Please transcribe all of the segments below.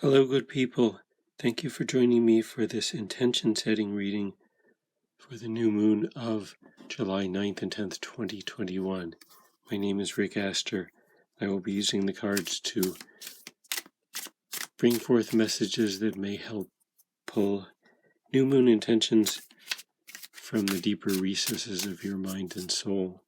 Hello, good people. Thank you for joining me for this intention setting reading for the new moon of July 9th and 10th, 2021. My name is Rick Aster. I will be using the cards to bring forth messages that may help pull new moon intentions from the deeper recesses of your mind and soul.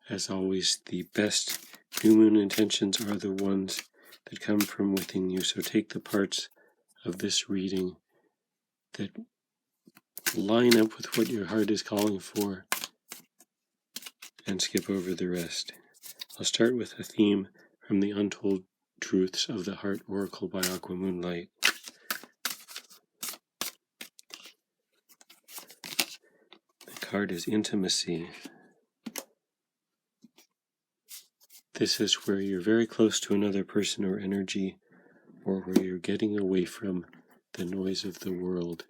As always, the best new moon intentions are the ones that come from within you. So take the parts of this reading that line up with what your heart is calling for and skip over the rest. I'll start with a theme from the Untold Truths of the Heart Oracle by Aqua Moonlight. The card is Intimacy. This is where you're very close to another person or energy, or where you're getting away from the noise of the world.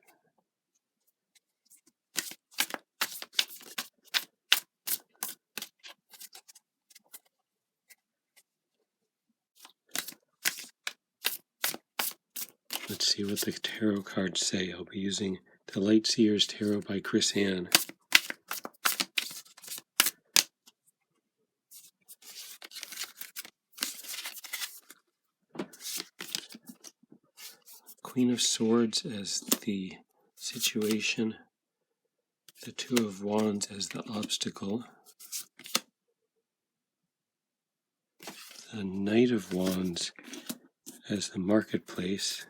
Let's see what the tarot cards say. I'll be using the Light Seers Tarot by Chris Ann. Queen of Swords as the situation, the Two of Wands as the obstacle, the Knight of Wands as the marketplace,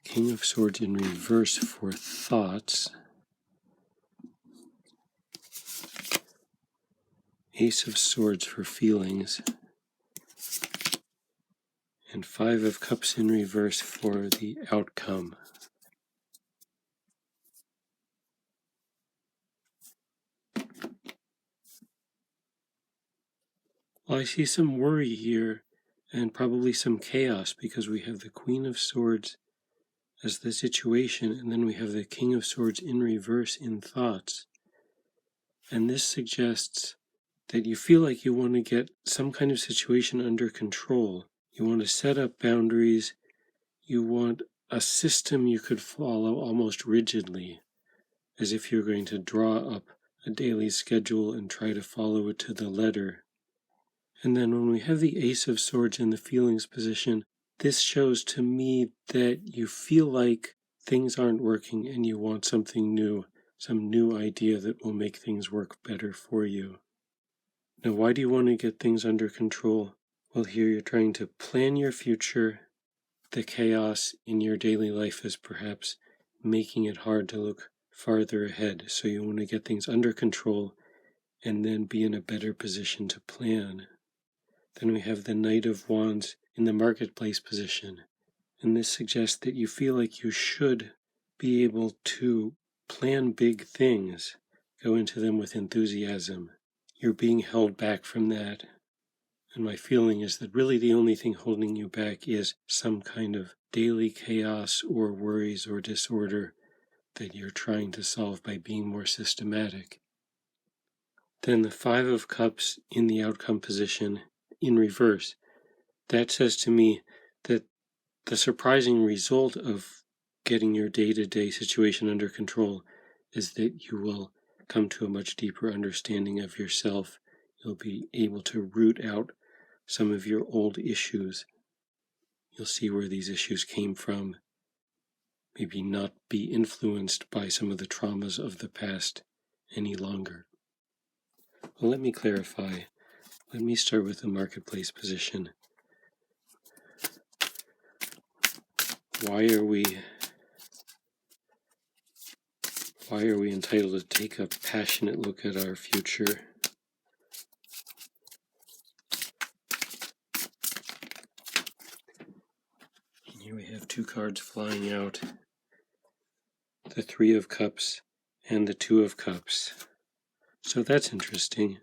King of Swords in reverse for thoughts, Ace of Swords for feelings, and Five of Cups in reverse for the outcome. Well, I see some worry here and probably some chaos because we have the Queen of Swords as the situation, and then we have the King of Swords in reverse in thoughts. And this suggests that you feel like you want to get some kind of situation under control. You want to set up boundaries. You want a system you could follow almost rigidly, as if you're going to draw up a daily schedule and try to follow it to the letter. And then when we have the Ace of Swords in the feelings position, this shows to me that you feel like things aren't working and you want something new, some new idea that will make things work better for you. Now, why do you want to get things under control? Well, here you're trying to plan your future. The chaos in your daily life is perhaps making it hard to look farther ahead. So you want to get things under control and then be in a better position to plan. Then we have the Knight of Wands in the marketplace position. And this suggests that you feel like you should be able to plan big things, go into them with enthusiasm. You're being held back from that. And my feeling is that really the only thing holding you back is some kind of daily chaos or worries or disorder that you're trying to solve by being more systematic. Then the Five of Cups in the outcome position in reverse. That says to me that the surprising result of getting your day-to-day situation under control is that you will come to a much deeper understanding of yourself. You'll be able to root out some of your old issues. You'll see where these issues came from. Maybe not be influenced by some of the traumas of the past any longer. Well, let me clarify. Let me start with the marketplace position. Why are we entitled to take a passionate look at our future? And here we have two cards flying out. The Three of Cups and the Two of Cups. So that's interesting.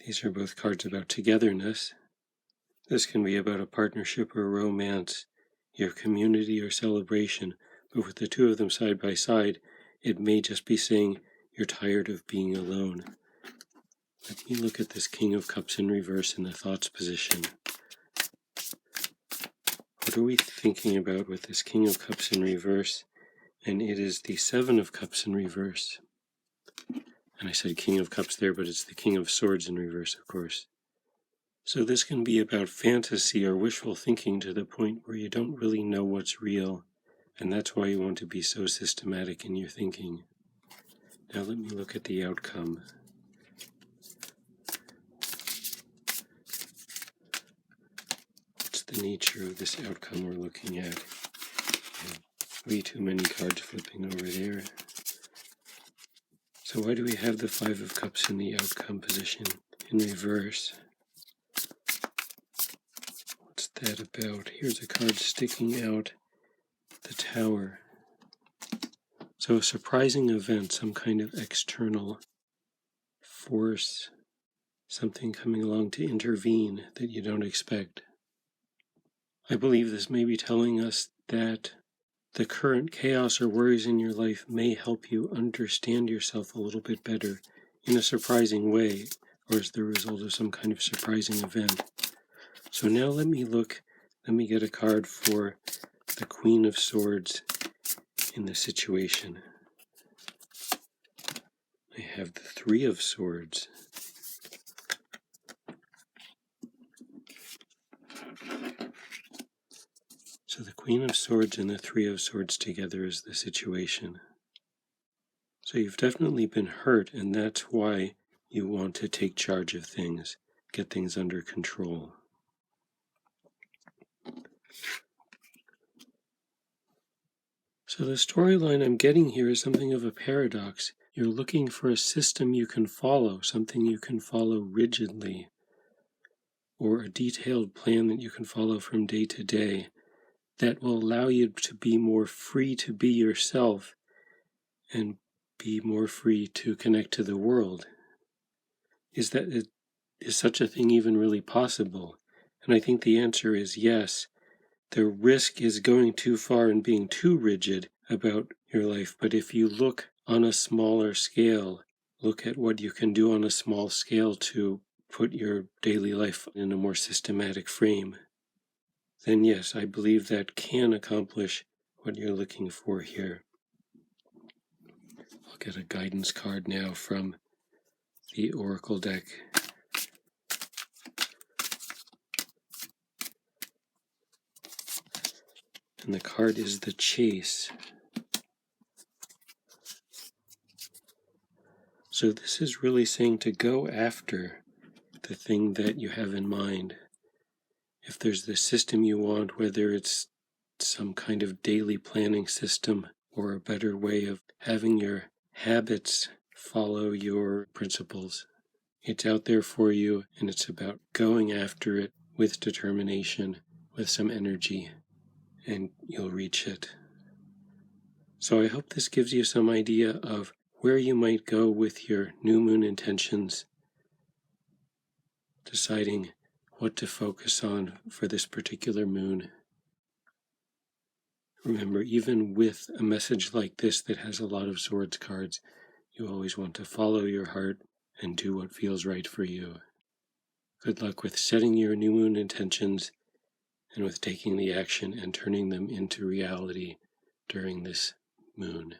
These are both cards about togetherness. This can be about a partnership or romance, your community or celebration, but with the two of them side by side, it may just be saying you're tired of being alone. Let me look at this King of Cups in reverse in the thoughts position. What are we thinking about with this King of Cups in reverse? And it is the Seven of Cups in reverse. And I said King of Cups there, but it's the King of Swords in reverse, of course. So this can be about fantasy or wishful thinking to the point where you don't really know what's real, and that's why you want to be so systematic in your thinking. Now let me look at the outcome. What's the nature of this outcome we're looking at? Way too many cards flipping over there. So why do we have the Five of Cups in the outcome position in reverse? What's that about? Here's a card sticking out, the Tower. So a surprising event, some kind of external force, something coming along to intervene that you don't expect. I believe this may be telling us that the current chaos or worries in your life may help you understand yourself a little bit better in a surprising way, or as the result of some kind of surprising event. So now let me get a card for the Queen of Swords in the situation. I have the Three of Swords. So the Queen of Swords and the Three of Swords together is the situation. So you've definitely been hurt, and that's why you want to take charge of things, get things under control. So the storyline I'm getting here is something of a paradox. You're looking for a system you can follow, something you can follow rigidly, or a detailed plan that you can follow from day to day that will allow you to be more free to be yourself and be more free to connect to the world. Is such a thing even really possible? And I think the answer is yes. The risk is going too far and being too rigid about your life. But if you look on a smaller scale, look at what you can do on a small scale to put your daily life in a more systematic frame, then yes, I believe that can accomplish what you're looking for here. I'll get a guidance card now from the Oracle deck. And the card is the Chase. So this is really saying to go after the thing that you have in mind. If there's the system you want, whether it's some kind of daily planning system or a better way of having your habits follow your principles, it's out there for you, and it's about going after it with determination, with some energy, and you'll reach it. So I hope this gives you some idea of where you might go with your new moon intentions, deciding what to focus on for this particular moon. Remember, even with a message like this that has a lot of swords cards, you always want to follow your heart and do what feels right for you. Good luck with setting your new moon intentions and with taking the action and turning them into reality during this moon.